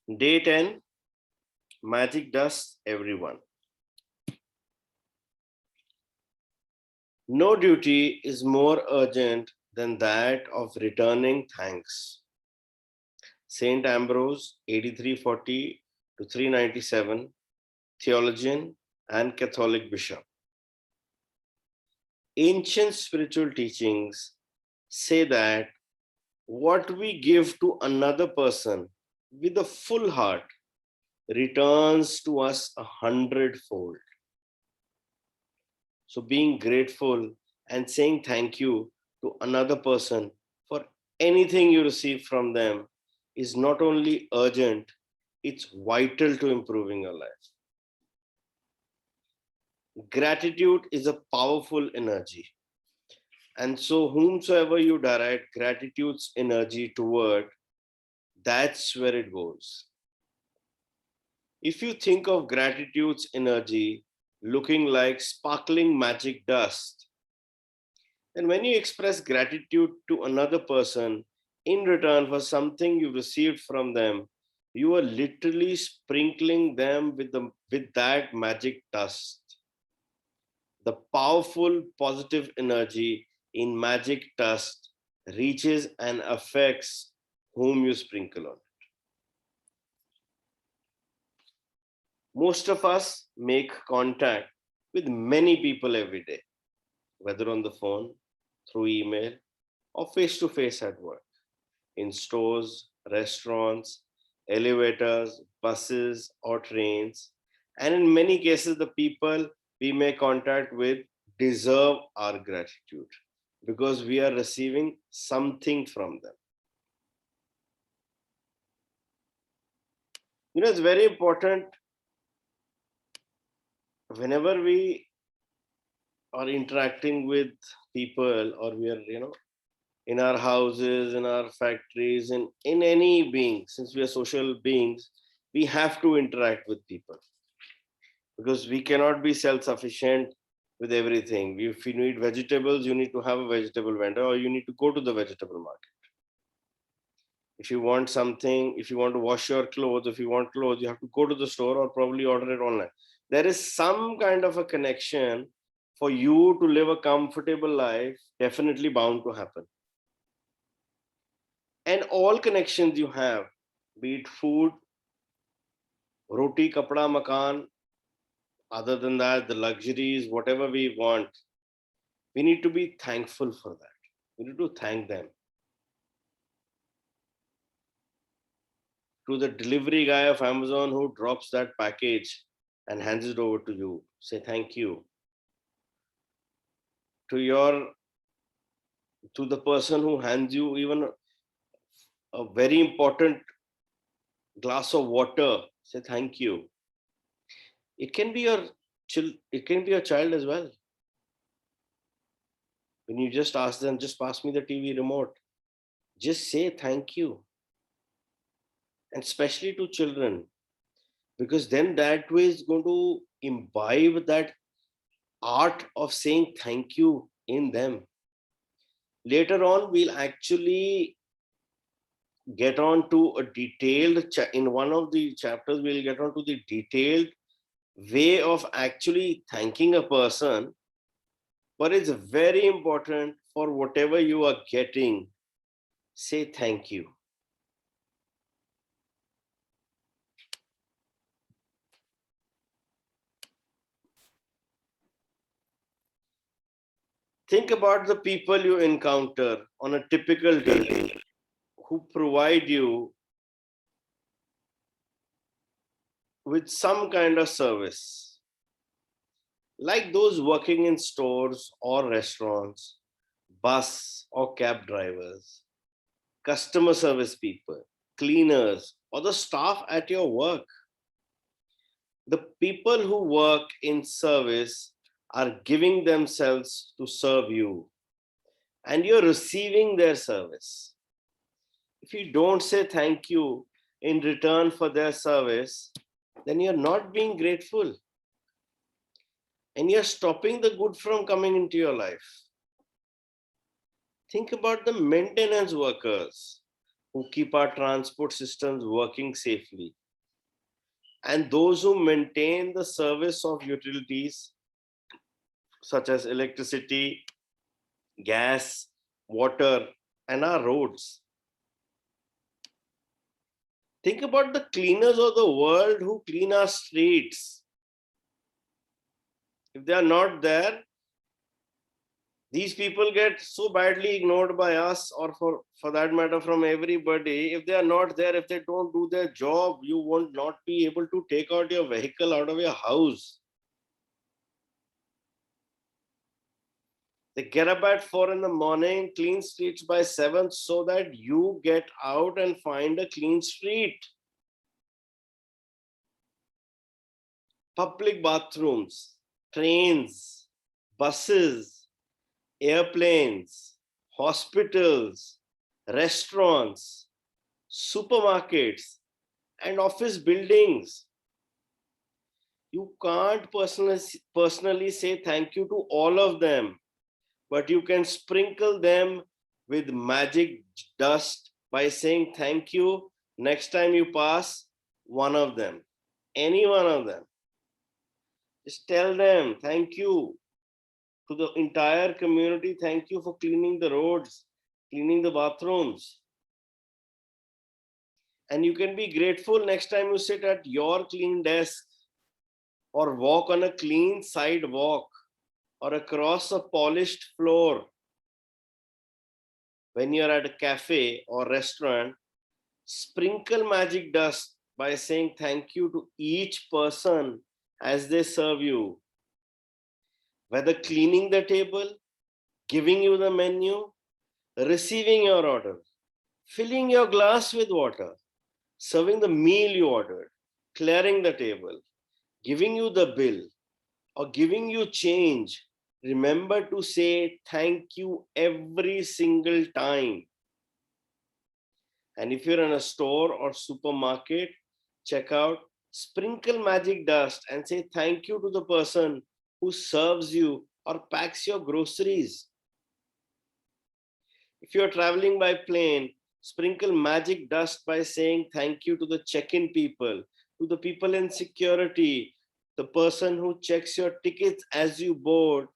Day 10, Magic Dust, everyone. No duty is more urgent than that of returning thanks. Saint Ambrose, 8340 to 397, theologian and Catholic bishop. Ancient spiritual teachings say that what we give to another person with a full heart returns to us 100-fold. So being grateful and saying thank you to another person for anything you receive from them is not only urgent, it's vital to improving your life. Gratitude is a powerful energy. And so whomsoever you direct gratitude's energy toward, that's where it goes. If you think of gratitude's energy looking like sparkling magic dust, then when you express gratitude to another person in return for something you received from them, you are literally sprinkling them with that magic dust. The powerful positive energy in magic dust reaches and affects whom you sprinkle on. Most of us make contact with many people every day, whether on the phone, through email, or face to face at work, in stores, restaurants, elevators, buses, or trains. And in many cases, the people we make contact with deserve our gratitude because we are receiving something from them. It's very important whenever we are interacting with people, or we are, in our houses, in our factories, and in any being, since we are social beings, we have to interact with people because we cannot be self-sufficient with everything. If you need vegetables, you need to have a vegetable vendor, or you need to go to the vegetable market. If you want something, if you want to wash your clothes, if you want clothes, you have to go to the store or probably order it online. There is some kind of a connection for you to live a comfortable life, definitely bound to happen. And all connections you have, be it food, roti, kapda, makan, other than that, the luxuries, whatever we want, we need to be thankful for that. We need to thank them. To the delivery guy of Amazon who drops that package and hands it over to you, say thank you. To the person who hands you even a very important glass of water, say thank you. It can be your child as well. When you just ask them, just pass me the TV remote, just say thank you. And especially to children, because then that way is going to imbibe that art of saying thank you in them. Later on, we'll actually get on to a detailed, in one of the chapters, we'll get on to the detailed way of actually thanking a person. But it's very important, for whatever you are getting, say thank you. Think about the people you encounter on a typical day who provide you with some kind of service, like those working in stores or restaurants, bus or cab drivers, customer service people, cleaners, or the staff at your work. The people who work in service are giving themselves to serve you, and you're receiving their service. If you don't say thank you in return for their service, then you're not being grateful, and you're stopping the good from coming into your life. Think about the maintenance workers, who keep our transport systems working safely, and those who maintain the service of utilities such as electricity, gas, water, and our roads. Think about the cleaners of the world who clean our streets. If they are not there, these people get so badly ignored by us, or for that matter from everybody. If they are not there, if they don't do their job, you will not be able to take out your vehicle out of your house. They get up at 4 in the morning, clean streets by 7 so that you get out and find a clean street. Public bathrooms, trains, buses, airplanes, hospitals, restaurants, supermarkets, and office buildings. You can't personally say thank you to all of them, but you can sprinkle them with magic dust by saying thank you next time you pass one of them, any one of them. Just tell them thank you to the entire community. Thank you for cleaning the roads, cleaning the bathrooms. And you can be grateful next time you sit at your clean desk or walk on a clean sidewalk or across a polished floor. When you're at a cafe or restaurant, sprinkle magic dust by saying thank you to each person as they serve you. Whether cleaning the table, giving you the menu, receiving your order, filling your glass with water, serving the meal you ordered, clearing the table, giving you the bill, or giving you change, remember to say thank you every single time. And if you're in a store or supermarket, check out, sprinkle magic dust and say thank you to the person who serves you or packs your groceries. If you're traveling by plane, sprinkle magic dust by saying thank you to the check-in people, to the people in security, the person who checks your tickets as you board,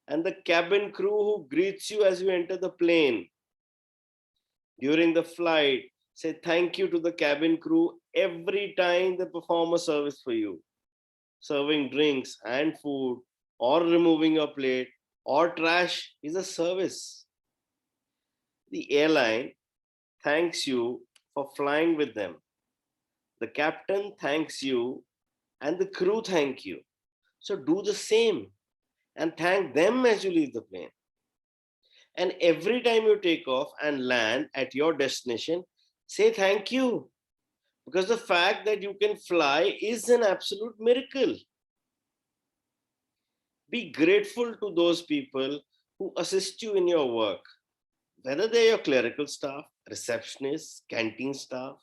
and the cabin crew who greets you as you enter the plane. During the flight, say thank you to the cabin crew every time they perform a service for you. Serving drinks and food, or removing your plate, or trash is a service. The airline thanks you for flying with them. The captain thanks you, and the crew thank you. So do the same and thank them as you leave the plane. And every time you take off and land at your destination, say thank you. Because the fact that you can fly is an absolute miracle. Be grateful to those people who assist you in your work, whether they're your clerical staff, receptionists, canteen staff,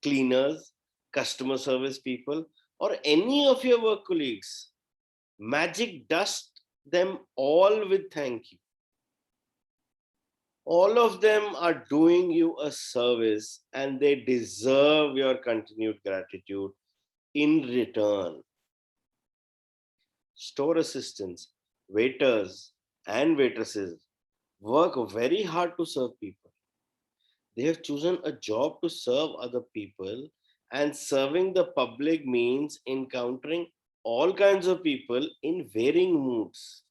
cleaners, customer service people, or any of your work colleagues. Magic dust them all with thank you. All of them are doing you a service and they deserve your continued gratitude in return. Store assistants, waiters, and waitresses work very hard to serve people. They have chosen a job to serve other people, and serving the public means encountering all kinds of people in varying moods,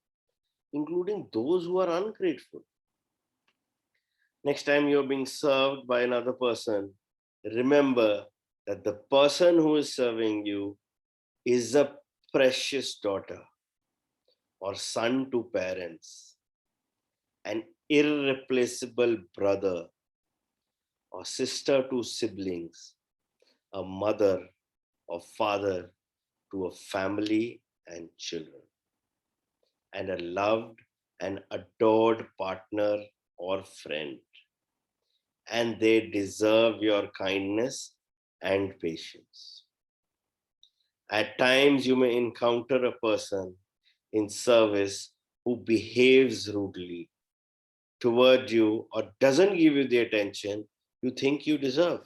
including those who are ungrateful. Next time you're being served by another person, remember that the person who is serving you is a precious daughter or son to parents, an irreplaceable brother or sister to siblings, a mother or father to a family and children, and a loved and adored partner or friend. And they deserve your kindness and patience. At times, you may encounter a person in service who behaves rudely toward you or doesn't give you the attention you think you deserve.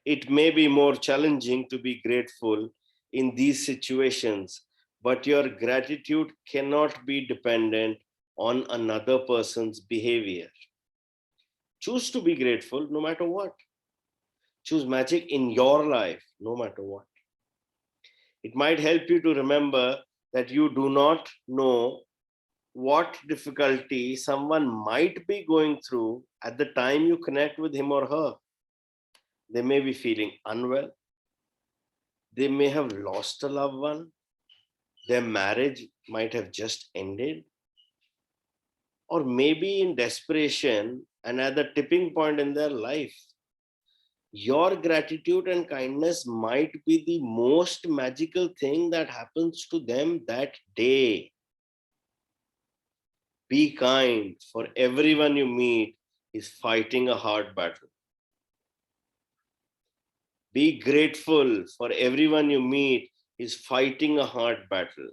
It may be more challenging to be grateful in these situations, but your gratitude cannot be dependent on another person's behavior. Choose to be grateful no matter what. Choose magic in your life no matter what. It might help you to remember that you do not know what difficulty someone might be going through at the time you connect with him or her. They may be feeling unwell. They may have lost a loved one. Their marriage might have just ended. Or maybe in desperation and at the tipping point in their life. Your gratitude and kindness might be the most magical thing that happens to them that day. Be kind, for everyone you meet is fighting a hard battle. Be grateful, for everyone you meet is fighting a hard battle.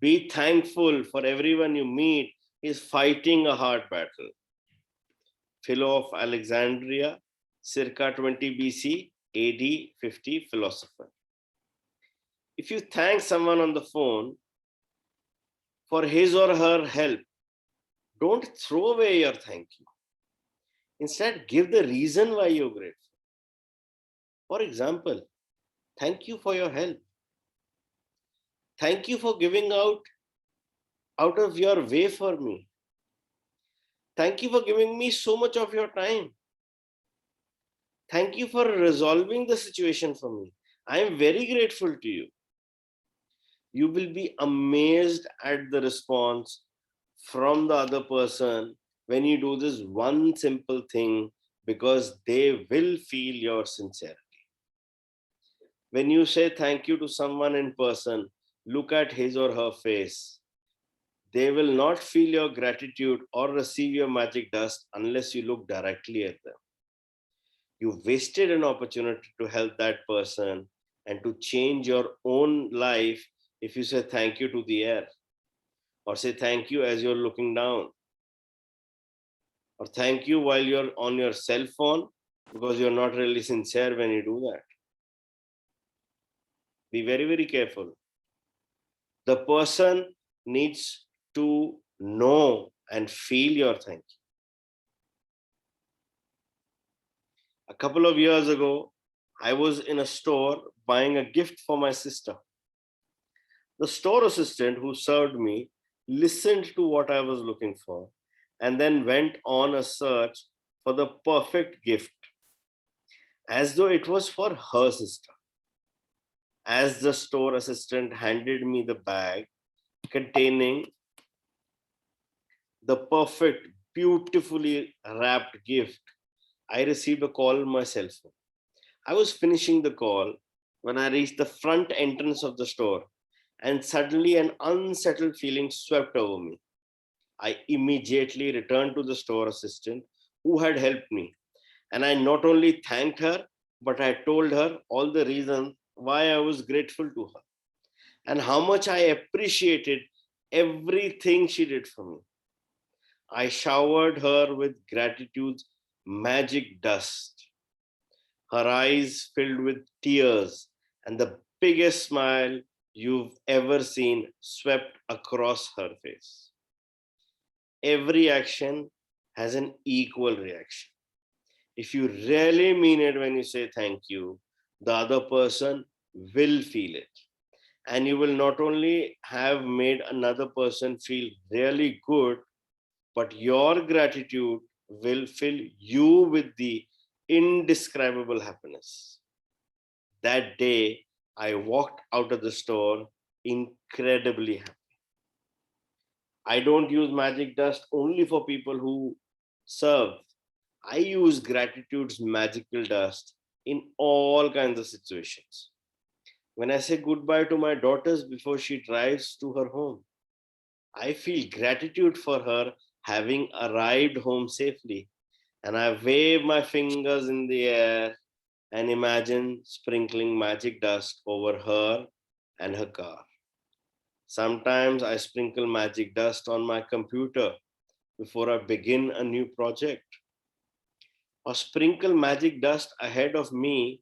Be thankful, for everyone you meet is fighting a hard battle. Philo of Alexandria, circa 20 BC, AD 50 philosopher. If you thank someone on the phone for his or her help, don't throw away your thank you. Instead, give the reason why you're grateful. For example, thank you for your help. Thank you for giving out of your way for me. Thank you for giving me so much of your time. Thank you for resolving the situation for me. I am very grateful to you. You will be amazed at the response from the other person when you do this one simple thing, because they will feel your sincerity. When you say thank you to someone in person, look at his or her face. They will not feel your gratitude or receive your magic dust unless you look directly at them. You wasted an opportunity to help that person and to change your own life if you say thank you to the air, or say thank you as you're looking down, or thank you while you're on your cell phone, because you're not really sincere when you do that. Be very, very careful. The person needs to know and feel your thank you. A couple of years ago, I was in a store buying a gift for my sister. The store assistant who served me listened to what I was looking for and then went on a search for the perfect gift, as though it was for her sister. As the store assistant handed me the bag containing the perfect, beautifully wrapped gift, I received a call on my cell phone. I was finishing the call when I reached the front entrance of the store, and suddenly an unsettled feeling swept over me. I immediately returned to the store assistant who had helped me, and I not only thanked her, but I told her all the reasons why I was grateful to her and how much I appreciated everything she did for me. I showered her with gratitude's magic dust. Her eyes filled with tears, and the biggest smile you've ever seen swept across her face. Every action has an equal reaction. If you really mean it when you say thank you, the other person will feel it. And you will not only have made another person feel really good, but your gratitude will fill you with the indescribable happiness. That day, I walked out of the store incredibly happy. I don't use magic dust only for people who serve. I use gratitude's magical dust in all kinds of situations. When I say goodbye to my daughters before she drives to her home, I feel gratitude for her having arrived home safely. And I wave my fingers in the air and imagine sprinkling magic dust over her and her car. Sometimes I sprinkle magic dust on my computer before I begin a new project. or sprinkle magic dust ahead of me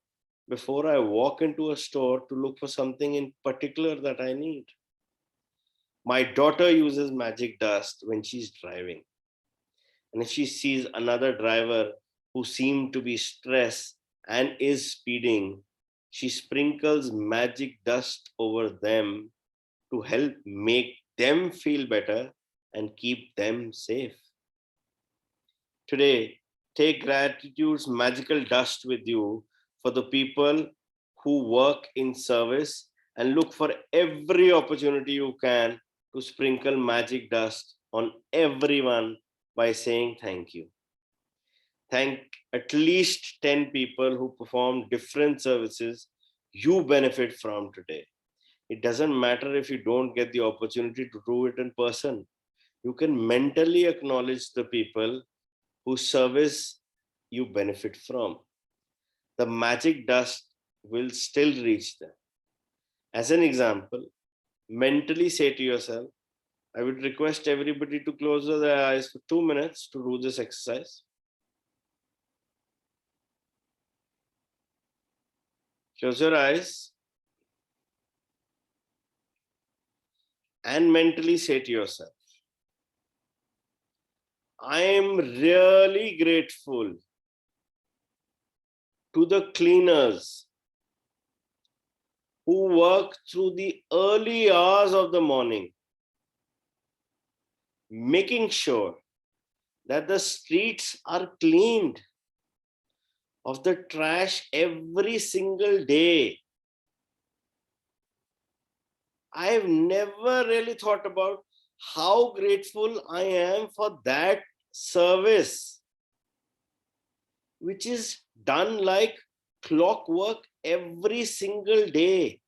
before I walk into a store to look for something in particular that I need. My daughter uses magic dust when she's driving. And if she sees another driver who seems to be stressed and is speeding, she sprinkles magic dust over them to help make them feel better and keep them safe. Today, take gratitude's magical dust with you for the people who work in service and look for every opportunity you can to sprinkle magic dust on everyone by saying thank you. Thank at least 10 people who perform different services you benefit from today. It doesn't matter if you don't get the opportunity to do it in person. You can mentally acknowledge the people whose service you benefit from. The magic dust will still reach them. As an example, mentally say to yourself, I would request everybody to close their eyes for 2 minutes to do this exercise. Close your eyes and mentally say to yourself, I am really grateful to the cleaners who work through the early hours of the morning, making sure that the streets are cleaned of the trash every single day. I've never really thought about how grateful I am for that service, which is done like clockwork every single day.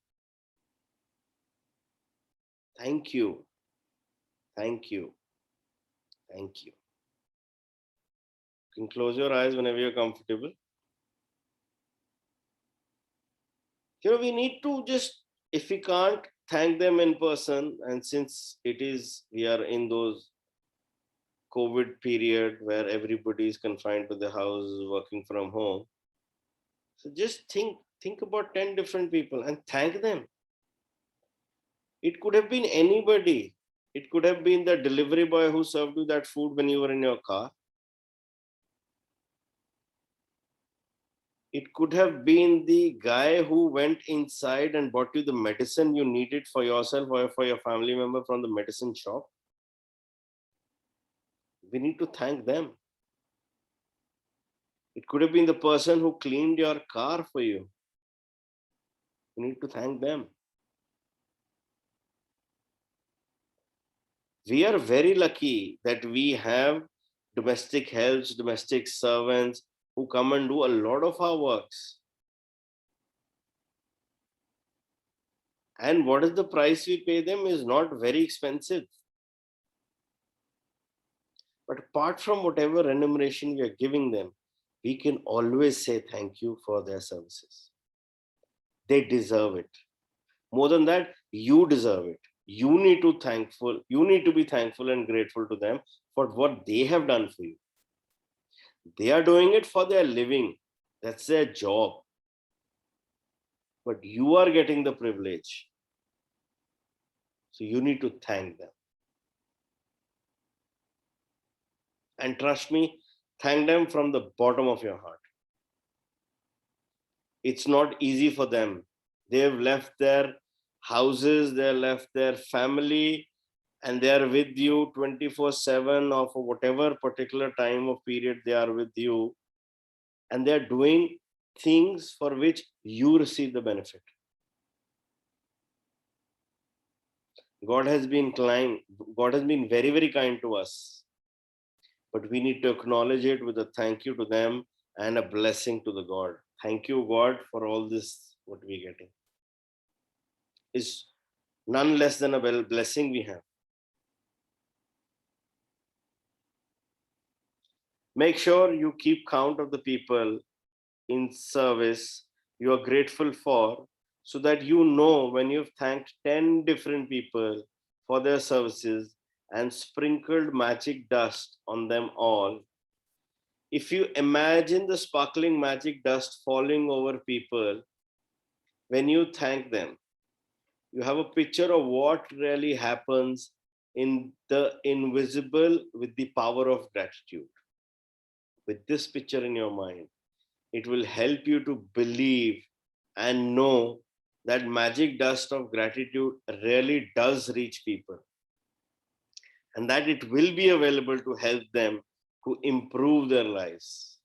Thank you. Thank you. Thank you. You can close your eyes whenever you're comfortable. We need to just, if we can't thank them in person, and since we are in those COVID period where everybody is confined to the house, working from home. So just think about 10 different people and thank them. It could have been anybody. It could have been the delivery boy who served you that food when you were in your car. It could have been the guy who went inside and bought you the medicine you needed for yourself or for your family member from the medicine shop. We need to thank them. It could have been the person who cleaned your car for you. You need to thank them. We are very lucky that we have domestic helps, domestic servants who come and do a lot of our works. And what is the price we pay them is not very expensive. But apart from whatever remuneration we are giving them, we can always say thank you for their services. They deserve it. More than that, you deserve it. You need to be thankful and grateful to them for what they have done for you. They are doing it for their living. That's their job. But you are getting the privilege. So you need to thank them. And trust me, thank them from the bottom of your heart. It's not easy for them. They've left their houses, they've left their family, and they are with you 24/7 or for whatever particular time of period they are with you. And they're doing things for which you receive the benefit. God has been very, very kind to us. But we need to acknowledge it with a thank you to them and a blessing to the God. Thank you, God, for all this, what we're getting. Is none less than a blessing we have. Make sure you keep count of the people in service you are grateful for, so that you know when you've thanked 10 different people for their services and sprinkled magic dust on them all, if you imagine the sparkling magic dust falling over people when you thank them, you have a picture of what really happens in the invisible with the power of gratitude. With this picture in your mind, it will help you to believe and know that magic dust of gratitude really does reach people, and that it will be available to help them to improve their lives.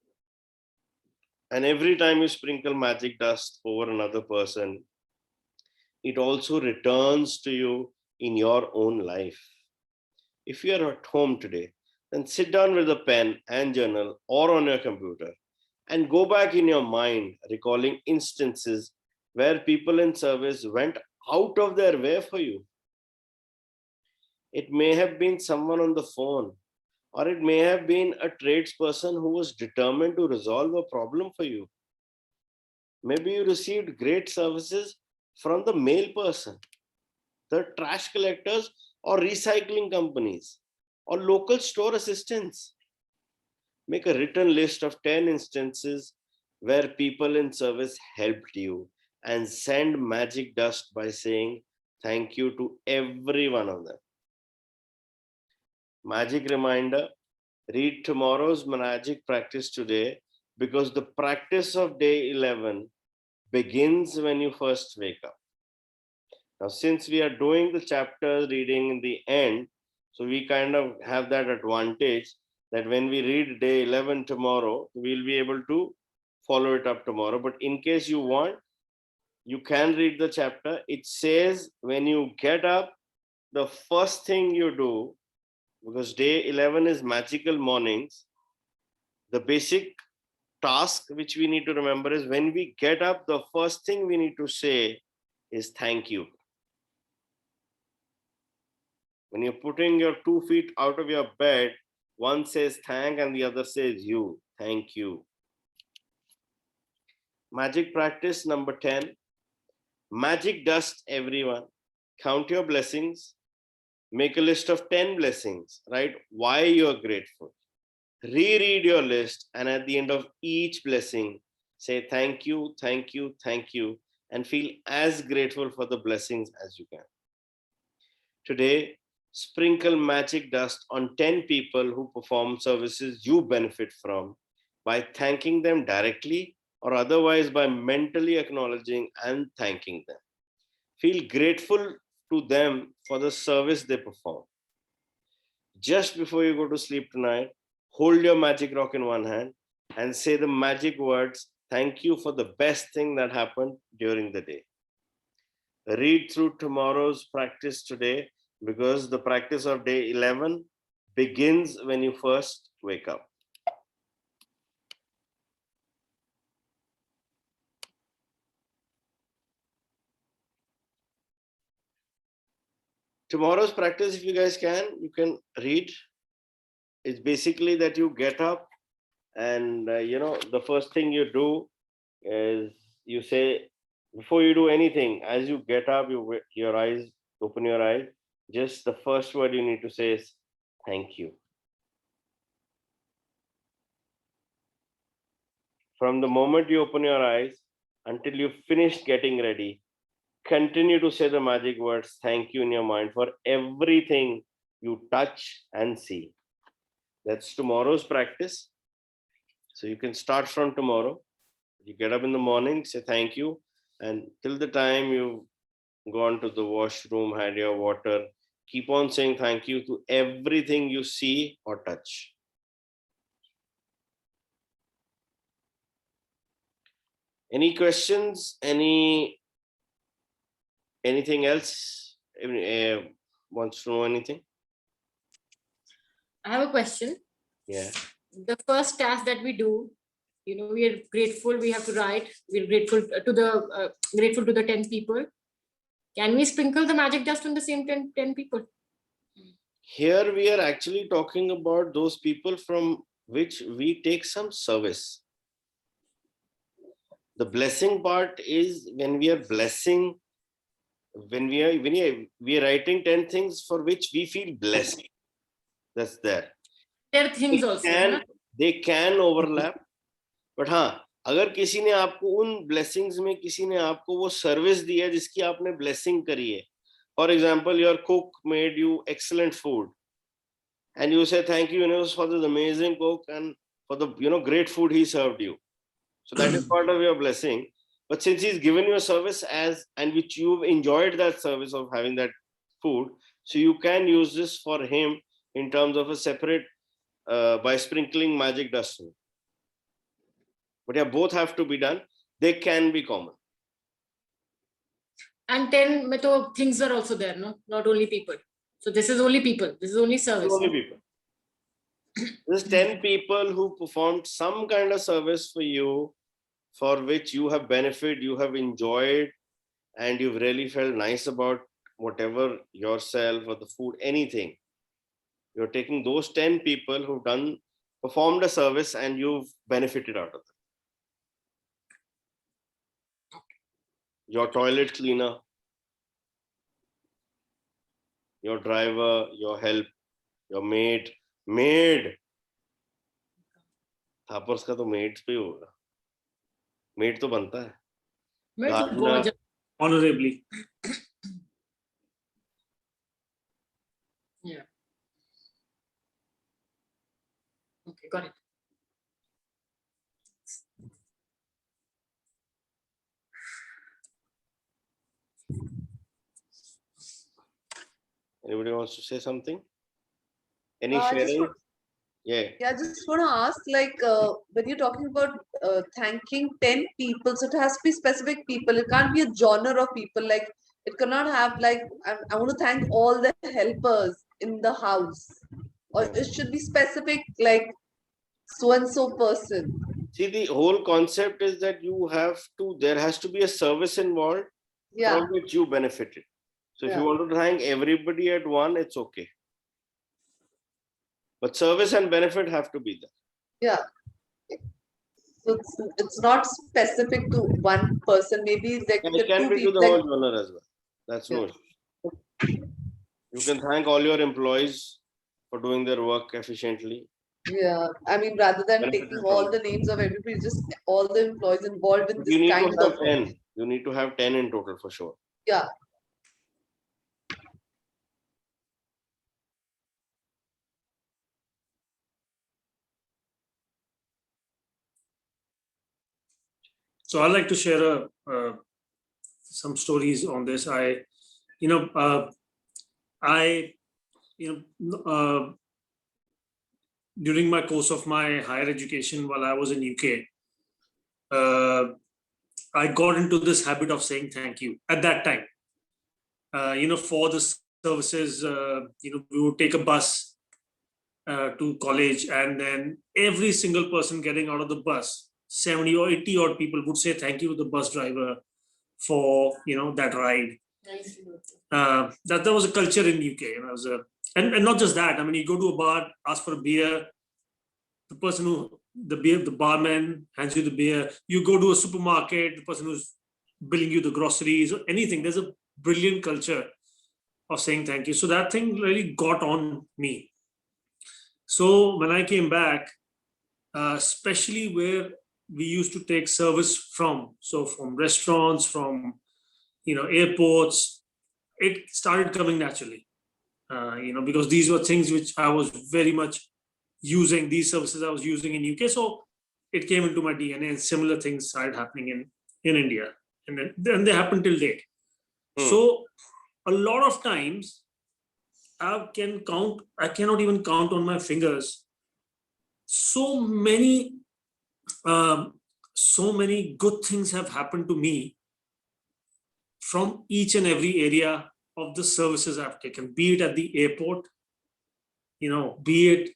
And every time you sprinkle magic dust over another person, it also returns to you in your own life. If you are at home today, then sit down with a pen and journal or on your computer and go back in your mind, recalling instances where people in service went out of their way for you. It may have been someone on the phone, or it may have been a tradesperson who was determined to resolve a problem for you. Maybe you received great services from the mail person, the trash collectors, or recycling companies, or local store assistants. Make a written list of 10 instances where people in service helped you and send magic dust by saying thank you to every one of them. Magic reminder: read tomorrow's magic practice today, because the practice of day 11 begins when you first wake up. Now, since we are doing the chapter reading in the end, so we kind of have that advantage that when we read day 11 tomorrow, we'll be able to follow it up tomorrow. But in case you want, you can read the chapter. It says when you get up, the first thing you do, because day 11 is magical mornings, the basic task which we need to remember is when we get up, the first thing we need to say is thank you. When you're putting your 2 feet out of your bed, one says thank and the other says you. Thank you. Magic practice number 10. Magic dust, everyone. Count your blessings. Make a list of 10 blessings. Write why you are grateful. Reread your list, and at the end of each blessing, say thank you, thank you, thank you, and feel as grateful for the blessings as you can. Today, sprinkle magic dust on 10 people who perform services you benefit from by thanking them directly or otherwise by mentally acknowledging and thanking them. Feel grateful to them for the service they perform. Just before you go to sleep tonight, hold your magic rock in one hand and say the magic words, thank you for the best thing that happened during the day. Read through tomorrow's practice today, because the practice of day 11 begins when you first wake up. Tomorrow's practice, if you guys can, you can read. It's basically that you get up and the first thing you do is you say, before you do anything, as you get up, open your eyes, just the first word you need to say is thank you. From the moment you open your eyes until you finish getting ready, continue to say the magic words thank you in your mind for everything you touch and see. That's tomorrow's practice. So you can start from tomorrow. You get up in the morning, say thank you, and till the time you've gone to the washroom, had your water, keep on saying thank you to everything you see or touch. Any questions? Anything else? Wants to know anything? I have a question. Yeah. The first task that we do, we are grateful. We have to write. We're grateful to the 10 people. Can we sprinkle the magic dust on the same 10 people? Here we are actually talking about those people from which we take some service. The blessing part is when we are blessing, when we are writing 10 things for which we feel blessed. That's there. There are things We also. can they can overlap. But हाँ, अगर किसी ने आपको उन blessings में किसी ने आपको वो service दी है जिसकी आपने blessing करी है. For example, your cook made you excellent food, and you say thank you, universe, for this amazing cook and for the great food he served you. So that is part of your blessing. But since he's given you a service and which you've enjoyed that service of having that food, so you can use this for him in terms of a separate by sprinkling magic dust. But yeah, both have to be done. They can be common. And 10 mein to things are also there, no? Not only people. So this is only people. This is only service. Only people. There's 10 people who performed some kind of service for you, for which you have benefited, you have enjoyed, and you've really felt nice about whatever yourself or the food, anything. You're taking those 10 people who've performed a service and you've benefited out of it. Your toilet cleaner, your driver, your help, your maid. Thapar's का तो made पे होगा. Made तो बनता है. Honorably. Yeah. Okay, got it. Anybody wants to say something? Any Just sharing? Yeah. Yeah, just want to ask, like, when you're talking about thanking 10 people, so it has to be specific people. It can't be a genre of people. Like, it cannot have, like, I want to thank all the helpers in the house. Or it should be specific, like, so-and-so person. See, the whole concept is that there has to be a service involved from which you benefited. So if you want to thank everybody at one, it's okay. But service and benefit have to be there. Yeah. So it's not specific to one person. Maybe there it can be to the whole genre as well. That's no issue. You can thank all your employees for doing their work efficiently. Yeah, I mean, rather than taking all the names of everybody, just all the employees involved in this kind of. You need to have 10. You need to have 10 in total for sure. Yeah. So I'd like to share some stories on this. During my course of my higher education while I was in UK, I got into this habit of saying thank you at that time. For the services, we would take a bus to college, and then every single person getting out of the bus, 70 or 80 odd people would say thank you to the bus driver for that ride. That was a culture in UK. And not just that. I mean, you go to a bar, ask for a beer. The barman hands you the beer. You go to a supermarket, the person who's billing you the groceries or anything. There's a brilliant culture of saying thank you. So that thing really got on me. So when I came back, especially where we used to take service from restaurants, from airports, it started coming naturally. Because these were things which I was very much using, these services I was using in UK. So it came into my DNA, and similar things started happening in India. And then they happen till date. So a lot of times I cannot even count on my fingers. So many good things have happened to me from each and every area of the services I've taken, be it at the airport, be it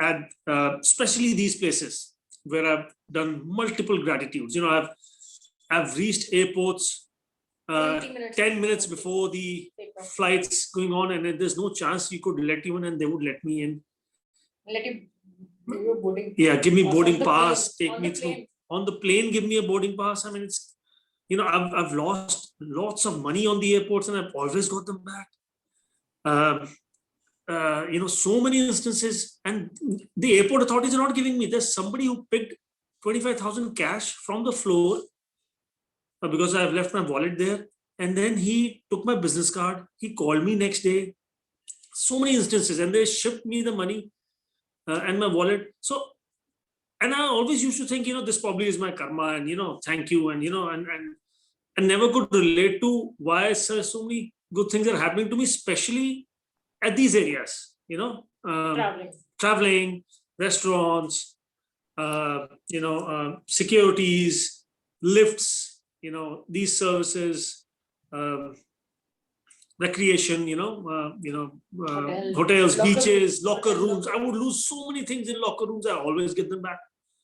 at especially these places where I've done multiple gratitudes. I've reached airports 10 minutes before the flight's going on, and there's no chance you could let you in, and they would let me in. Let you give you a boarding. Yeah, give me boarding pass, take me through on the plane, give me a boarding pass. I mean, it's I've lost lots of money on the airports, and I've always got them back. so many instances, and the airport authorities are not giving me. There's somebody who picked 25,000 cash from the floor because I've left my wallet there. And then he took my business card. He called me next day. So many instances, and they shipped me the money and my wallet. So, and I always used to think, this probably is my karma, and thank you, and and never could relate to why so many good things are happening to me, especially at these areas. Traveling. Traveling, restaurants, securities, lifts, these services, recreation, hotels, Locker beaches, rooms. locker Hotel rooms. I locker. would lose so many things in locker rooms. I always get them back.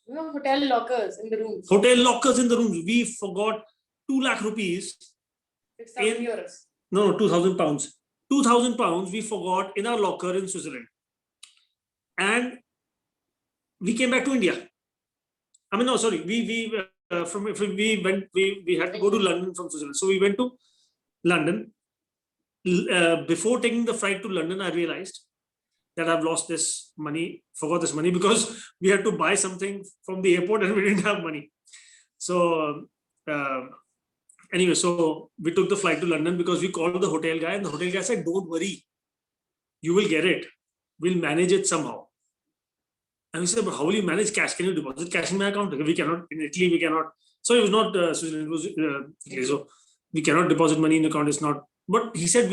Hotel lockers in the rooms. Hotel lockers in the rooms. We forgot 2 lakh rupees. 6,000 in- euros. No, 2,000 pounds. 2,000 pounds we forgot in our locker in Switzerland. And we came back to India. I mean, no, sorry. We had to go to London from Switzerland. So we went to London. Before taking the flight to London, I realized that I've lost this money, forgot this money, because we had to buy something from the airport and we didn't have money. So anyway, so we took the flight to London because we called the hotel guy, and the hotel guy said, "Don't worry, you will get it. We'll manage it somehow." And we said, "But how will you manage cash? Can you deposit cash in my account?" We cannot. In Italy, we cannot. So it was not Switzerland, it was Italy. So we cannot deposit money in the account. It's not. But he said,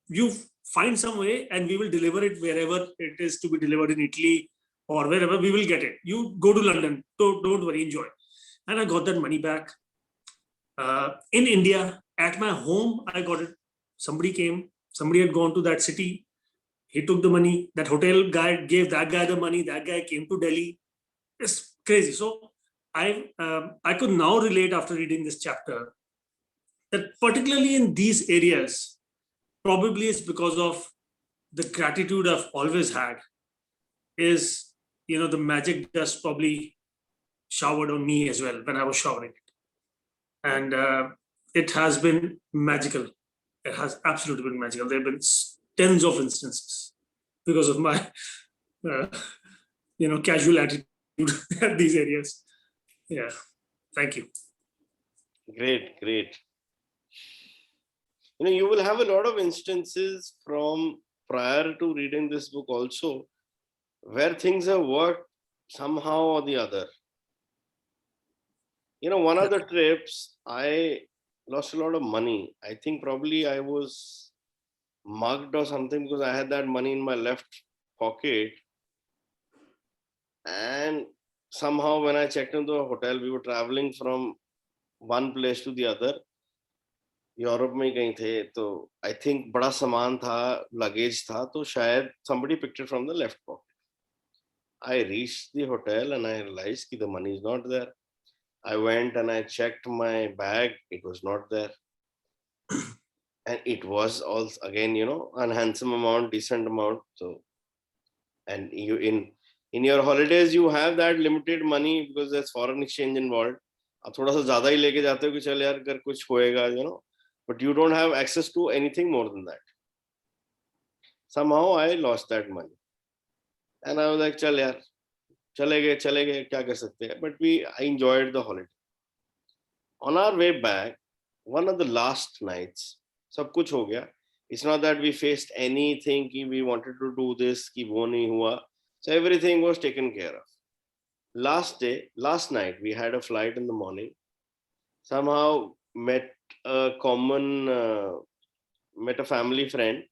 you find some way and we will deliver it wherever it is to be delivered in Italy or wherever, we will get it. You go to London. Don't worry, enjoy." And I got that money back. In India, at my home, I got it. Somebody came, somebody had gone to that city. He took the money. That hotel guy gave that guy the money. That guy came to Delhi. It's crazy. So I could now relate after reading this chapter that particularly in these areas, probably it's because of the gratitude I've always had, is, the magic dust probably showered on me as well when I was showering it. And it has been magical. It has absolutely been magical. There have been tens of instances because of my, casual attitude at these areas. Yeah. Thank you. Great. You will have a lot of instances from prior to reading this book also, where things have worked somehow or the other. One of the trips, I lost a lot of money. I think probably I was mugged or something because I had that money in my left pocket. And somehow when I checked into a hotel, we were traveling from one place to the other. Europe में ही कहीं थे, तो I think बड़ा सामान था, luggage था, तो शायद somebody picked it from the left pocket. I reached the hotel and I realized that the money is not there. I went and I checked my bag. It was not there. And it was also, again, a handsome amount, decent amount. So, and you in your holidays, you have that limited money because there's foreign exchange involved. आप थोड़ा सा ज़्यादा ही लेके जाते हो कि चल यार अगर कुछ होएगा, but you don't have access to anything more than that. Somehow I lost that money. And I was like, चल यार, चले गए, क्या कर सकते हैं? But I enjoyed the holiday. On our way back, one of the last nights, सब कुछ हो गया. It's not that we faced anything, कि we wanted to do this, कि वो नहीं हुआ. So everything was taken care of. Last night, we had a flight in the morning. Somehow met a family friend.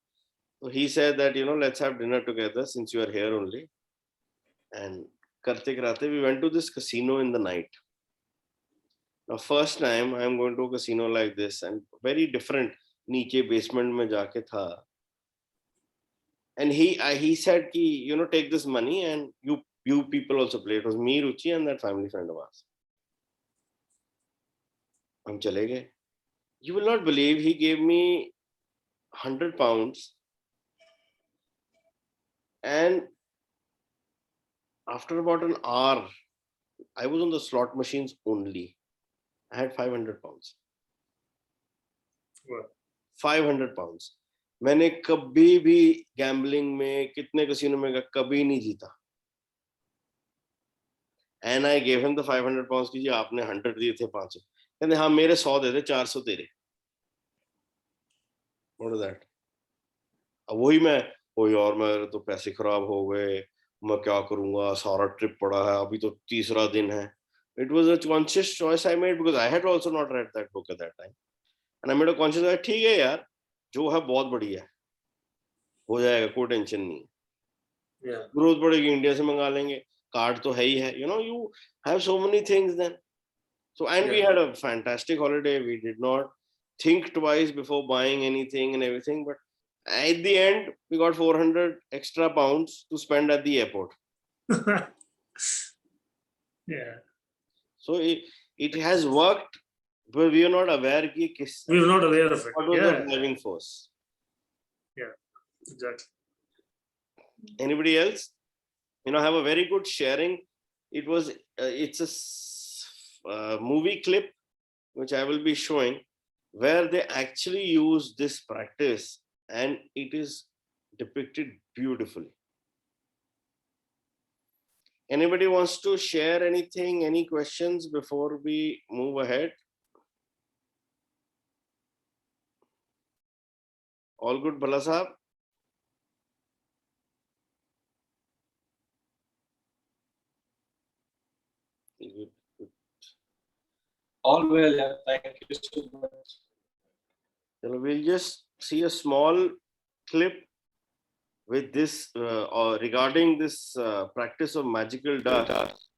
So he said that, let's have dinner together since you are here only. And karte karate, we went to this casino in the night. Now, first time I am going to a casino like this, and very different. Niche basement mein jaake tha. And he said, ki, take this money and you people also play. It was me, Ruchi, and that family friend of ours. हम चले गए. You will not believe, he gave me 100 pounds. And after about an hour, I was on the slot machines only. I had 500 pounds. Wow. 500 pounds. मैंने कभी भी gambling में कितने casino में कभी नहीं जीता. And I gave him the 500 pounds कि जी आपने 100 दिए थे 500. कहते हाँ मेरे 100 दे दे 400 तेरे. What is that? अब वही मैं ओ यार मेरे तो पैसे खराब हो गए, मैं क्या करूंगा, सारा ट्रिप पड़ा है, अभी तो तीसरा दिन है. It was a conscious choice I made because I had also not read that book at that time. And I made a conscious choice, ठीक है यार, जो है बहुत बढ़िया है, हो जाएगा, कोई टेंशन नहीं. Yeah. ग्रोथ बढ़ेगी, इंडिया से मंगा लेंगे, कार्ड तो है ही है. You have so many things then. So, and we Yeah. had a fantastic holiday. We did not think twice before buying anything and everything. But at the end, we got 400 extra pounds to spend at the airport. Yeah. So it has worked, but we are not aware कि किस We were not aware of it. what was Yeah. the driving force. Exactly. Anybody else? Have a very good sharing. It's a movie clip which I will be showing where they actually use this practice and it is depicted beautifully. Anybody wants to share anything, any questions before we move ahead? All good, Bala Sahab? All well, yeah. Thank you so much. So we'll just see a small clip with this or regarding this practice of magical dust.